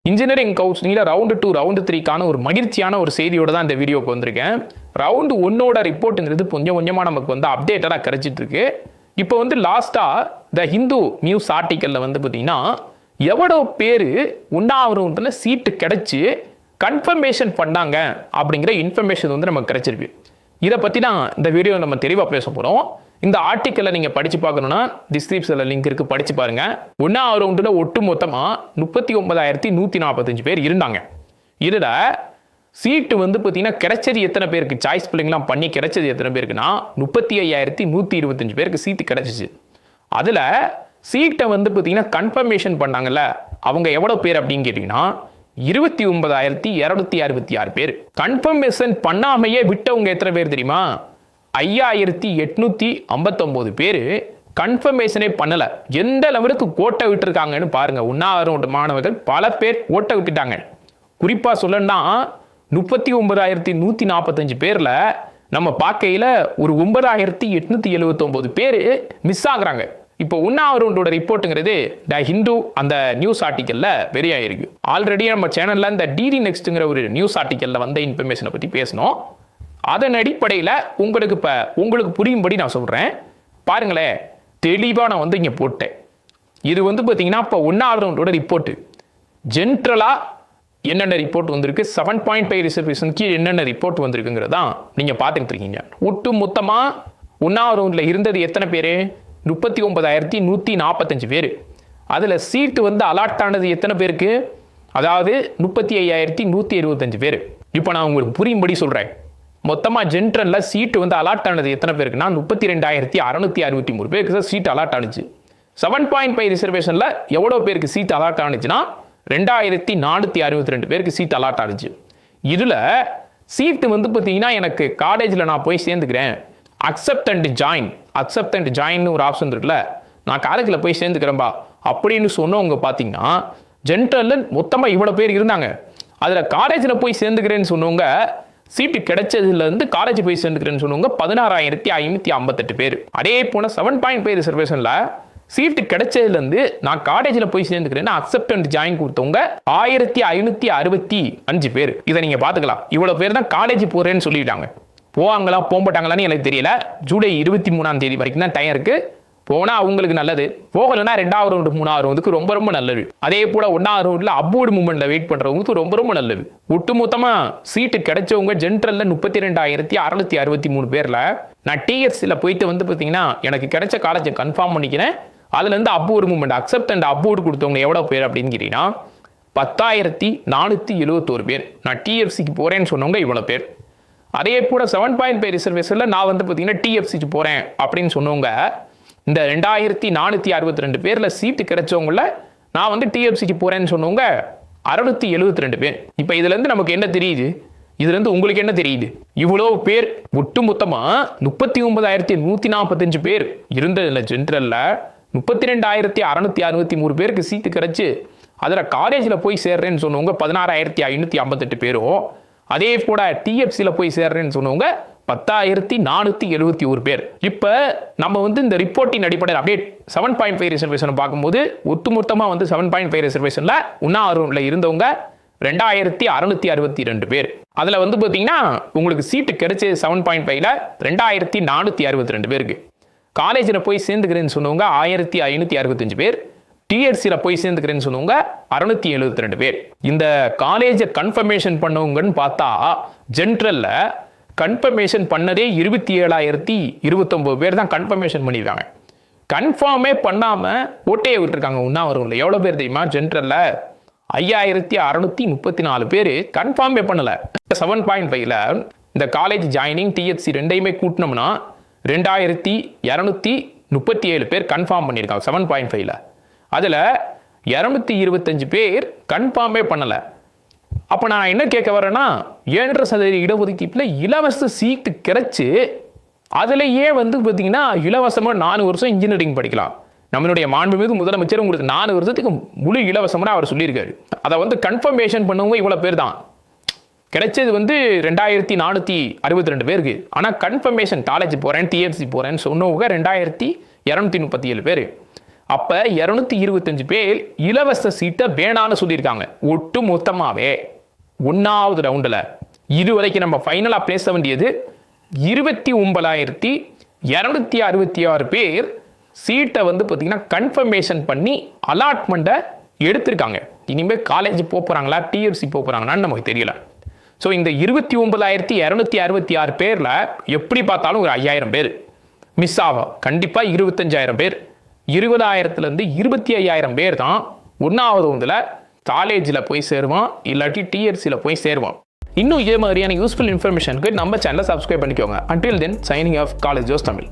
Engineering கவுன்சிலிங்கில் round 2 round 3க்கான ஒரு மகிழ்ச்சியான ஒரு செய்தியோட தான் இந்த வீடியோக்கு வந்திருக்கேன். ரவுண்டு 1ஓட ரிப்போர்ட்டுங்கிறது கொஞ்சம் கொஞ்சமாக நமக்கு வந்து அப்டேட்டடாக கிடைச்சிட்டு இருக்கு. இப்போ வந்து லாஸ்ட்டாக த ஹிந்து நியூஸ் ஆர்டிக்கலில் வந்து பார்த்தீங்கன்னா எவ்வளோ பேர் உண்ணாவிரதத்தில் சீட்டு கிடைச்சி கன்ஃபர்மேஷன் பண்ணாங்க அப்படிங்கிற இன்ஃபர்மேஷன் வந்து நமக்கு கிடைச்சிருக்கு. இதை பற்றி தான் இந்த வீடியோ நம்ம தெளிவாக பேச போகிறோம். இந்த ஆர்டிக்கலை நீங்கள் படித்து பார்க்கணுன்னா டிஸ்கிரிப்ஷனில் லிங்க் இருக்குது, படித்து பாருங்கள். ஒன்றாவது ரவுண்டில் ஒட்டு மொத்தமாக 39,145 பேர் இருந்தாங்க. இதில் சீட்டு வந்து பார்த்தீங்கன்னா கிடைச்சது எத்தனை பேருக்கு, சாய்ஸ் பிள்ளைங்களாம் பண்ணி கிடைச்சது எத்தனை பேருக்குன்னா 35,125 பேருக்கு சீட்டு கிடைச்சிச்சு. அதில் சீட்டை வந்து பார்த்தீங்கன்னா கன்ஃபர்மேஷன் பண்ணாங்கல்ல, அவங்க எவ்வளோ பேர் அப்படின்னு கேட்டிங்கன்னா 29,266 பேர். கன்ஃபர்மேஷன் பண்ணாமையே விட்டவங்க எத்தனை பேர் தெரியுமா? 5,859 பேர் கன்ஃபர்மேஷனே பண்ணல. எந்த லெவலுக்கு கோட்டை விட்டுருக்காங்கன்னு பாருங்க. உண்ணாவிரத மாணவர்கள் பல பேர் கோட்டை விட்டுட்டாங்க. குறிப்பாக சொல்லணும்னா 39,145 பேர்ல நம்ம பார்க்கையில் ஒரு 9,879 பேர் மிஸ் ஆகுறாங்க. இப்போ உண்ணாவிரதோட ரிப்போர்ட்டுங்கிறது த ஹிந்து அந்த நியூஸ் ஆர்டிக்கல்ல வெளியாயிருக்கு. ஆல்ரெடி நம்ம சேனல்ல இந்த டிடி நெக்ஸ்ட்ங்கிற ஒரு நியூஸ் ஆர்டிக்கல்ல வந்த இன்ஃபர்மேஷனை பற்றி பேசணும். அதன் அடிப்படையில் உங்களுக்கு புரியும்படி நான் சொல்கிறேன். பாருங்களேன், தெளிவாக நான் வந்து இங்கே போட்டேன். இது வந்து பார்த்தீங்கன்னா இப்போ உண்ணாவிரதோட ரிப்போர்ட்டு ஜென்ரலாக என்னென்ன ரிப்போர்ட் வந்திருக்கு, 7.5 ரிசர்வேஷனுக்கு என்னென்ன ரிப்போர்ட் வந்திருக்குங்கிறது தான் நீங்கள் பார்த்துக்கிட்டு இருக்கீங்க. ஒட்டு மொத்தமாக உண்ணாவிரதத்தில் இருந்தது எத்தனை பேர்? 39,145 பேர். அதில் சீட்டு வந்து அலாட் ஆனது எத்தனை பேருக்கு? அதாவது 35,175 பேர். இப்போ நான் உங்களுக்கு புரியும்படி சொல்கிறேன். மொத்தமாக ஜென்ரலில் சீட்டு வந்து அலாட் ஆனது எத்தனை பேருக்குன்னா 32,663 பேருக்கு சீட் அலாட் ஆனிச்சு. 7.5 ரிசர்வேஷனில் எவ்வளோ பேருக்கு சீட் அலாட் ஆனிச்சுன்னா 2,462 பேருக்கு சீட் அலாட் ஆனிச்சு. இதில் சீட்டு வந்து பார்த்தீங்கன்னா எனக்கு காலேஜில் நான் போய் சேர்ந்துக்கிறேன், அக்செப்ட் அண்ட் ஜாயின் ஒரு ஆப்ஷன் இருக்குல்ல, நான் காலேஜில் போய் சேர்ந்துக்கிறேன்பா அப்படின்னு சொன்னவங்க பார்த்தீங்கன்னா ஜென்ரலில் மொத்தமாக இவ்வளோ பேர் இருந்தாங்க. அதில் காலேஜில் போய் சேர்ந்துக்கிறேன்னு சொன்னவங்க, சீட்டு கிடைச்சதுலேருந்து காலேஜ் போய் சேர்ந்துக்கிறேன்னு சொன்னவங்க 16,558 பேர். அதே போன 7.5 ரிசர்வேஷனில் சீட்டு கிடைச்சதுலேருந்து நான் காலேஜில் போய் சேர்ந்துக்கிறேன்னு அக்செப்ட் அண்ட் ஜாயின் கொடுத்தவங்க 1,565 பேர். இதை நீங்கள் பார்த்துக்கலாம். இவ்வளோ பேர் தான் காலேஜ் போகிறேன்னு சொல்லிட்டாங்க. போவாங்களா போகமாட்டாங்களான்னு எனக்கு தெரியல. ஜூலை 23 வரைக்கும் தான் டைம் இருக்குது. போனால் அவங்களுக்கு நல்லது, போகலைன்னா 2வது ரவுண்டு 3வது ரவுண்டுக்கு ரொம்ப ரொம்ப நல்லது. அதே போல் 1வது ரவுண்டில் அப்வோர்டு மூமெண்ட்டில் வெயிட் பண்ணுறவங்களுக்கு ரொம்ப ரொம்ப நல்லது. ஒட்டுமொத்தமாக சீட்டு கிடைச்சவங்க ஜென்ரலில் 32,663 பேரில் நான் டிஎஸ்சியில் போயிட்டு வந்து பார்த்தீங்கன்னா எனக்கு கிடைச்ச காலேஜை கன்ஃபார்ம் பண்ணிக்கிறேன். அதுலேருந்து upward movement accept and upward கொடுத்தவங்க எவ்வளோ பேர் அப்படின்னு கேட்டிங்கன்னா 10,471 பேர். நான் டிஎஃப்சிக்கு போகிறேன்னு சொன்னவங்க இவ்வளோ பேர். அதே போல் 7.5 ரிசர்வேஷனில் நான் வந்து பார்த்தீங்கன்னா டிஎஃப்சிக்கு போகிறேன் அப்படின்னு சொன்னவங்க இந்த 2,462 பேரில் சீட்டு கிடைச்சவங்கள நான் வந்து டிஎஃப்சிக்கு போகிறேன்னு சொன்னவங்க 672 பேர். இப்போ இதுலேருந்து நமக்கு என்ன தெரியுது? இதுலேருந்து உங்களுக்கு என்ன தெரியுது? இவ்வளோ பேர் ஒட்டு மொத்தமாக 39,145 பேர் இருந்ததில் ஜென்ரலில் 32,663 பேருக்கு சீட்டு கிடைச்சி அதில் காலேஜில் போய் சேர்றேன்னு சொன்னவங்க 16,558 பேரும், அதே போல டிஎஃப்சியில் போய் சேர்றேன்னு சொன்னவங்க 10,471 பேர். இப்போ நம்ம வந்து இந்த ரிப்போர்ட்டின் அடிப்படையில் அப்படியே 7.5 ரிசர்வேஷனை பார்க்கும்போது ஒட்டுமொத்தமாக வந்து 7.5 ரிசர்வேஷனில் உண்ணாவிரதத்தில் இருந்தவங்க 2,662 பேர். அதில் வந்து பார்த்தீங்கன்னா உங்களுக்கு சீட்டு கிடைச்சது 7.5ல 2,462 பேருக்கு. காலேஜில் போய் சேர்ந்துக்கிறேன்னு சொன்னவங்க 1,565 பேர். டிஎஸ்சியில் போய் சேர்ந்துக்கிறேன்னு சொன்னவங்க 672 பேர். இந்த காலேஜை கன்ஃபர்மேஷன் பண்ணவங்கன்னு பார்த்தா ஜென்ரலில் கன்ஃபர்மேஷன் பண்ணதே 27,029 பேர் தான் கன்ஃபர்மேஷன் பண்ணியிருக்காங்க. கன்ஃபார்மே பண்ணாமல் ஓட்டையை விட்டுருக்காங்க உண்ணாவிரதத்தில். எவ்வளோ பேர் தெரியுமா? ஜென்ரலில் 5,634 பேர் கன்ஃபார்மே பண்ணலை. 7.5ல இந்த காலேஜ் ஜாயினிங் டிஎஸ்சி ரெண்டையுமே கூட்டினோம்னா 2,237 பேர் கன்ஃபார்ம் பண்ணியிருக்காங்க 7.5ல. அதில் 225 பேர் கன்ஃபார்மே பண்ணலை. அப்போ நான் என்ன கேட்க வரேன்னா 7% இடஒதுக்கீட்டில் இலவச சீட்டு கிடைச்சி அதிலேயே வந்து பார்த்தீங்கன்னா இலவசமாக 4 வருஷம் இன்ஜினியரிங் படிக்கலாம். நம்மளுடைய மாண்புமிகு முதலமைச்சர் உங்களுக்கு 4 வருஷத்துக்கு முழு இலவசமாக அவர் சொல்லியிருக்காரு. அதை வந்து கன்ஃபர்மேஷன் பண்ணவங்க இவ்வளோ பேர் தான். கிடைச்சது வந்து 2,462 பேருக்கு. ஆனால் கன்ஃபர்மேஷன் காலேஜ் போகிறேன் டிஎஃப்சி போகிறேன்னு சொன்னவங்க 2,237 பேர். அப்போ 225 பேர் இலவச சீட்டை வேணான்னு சொல்லியிருக்காங்க. ஒட்டு மொத்தமாகவே 1வது ரவுண்டில் இதுவரைக்கும் நம்ம ஃபைனலாக பேச வேண்டியது 29,266 பேர் சீட்டை வந்து பார்த்தீங்கன்னா கன்ஃபர்மேஷன் பண்ணி அலாட்மெண்ட்டை எடுத்திருக்காங்க. இனிமேல் காலேஜ் போகிறாங்களா டிஎஃப்சி போகிறாங்களான்னு நமக்கு தெரியல. ஸோ இந்த 29,266 பேரில் எப்படி பார்த்தாலும் ஒரு 5,000 பேர் மிஸ் ஆகும். கண்டிப்பாக 25,000 பேர், 20,000லேருந்து 25,000 பேர் தான் 1வது ரவுண்டில் காலேஜில் போய் சேருவான், இல்லாட்டி டிஎஃப்சியில் போய் சேருவான். இன்னும் இதே மாதிரியான யூஸ்ஃபுல் இன்ஃபர்மேஷனுக்கு நம்ம சேனலை சப்ஸ்கிரைப் பண்ணிக்கோங்க. Until then, signing off college Joes Tamil.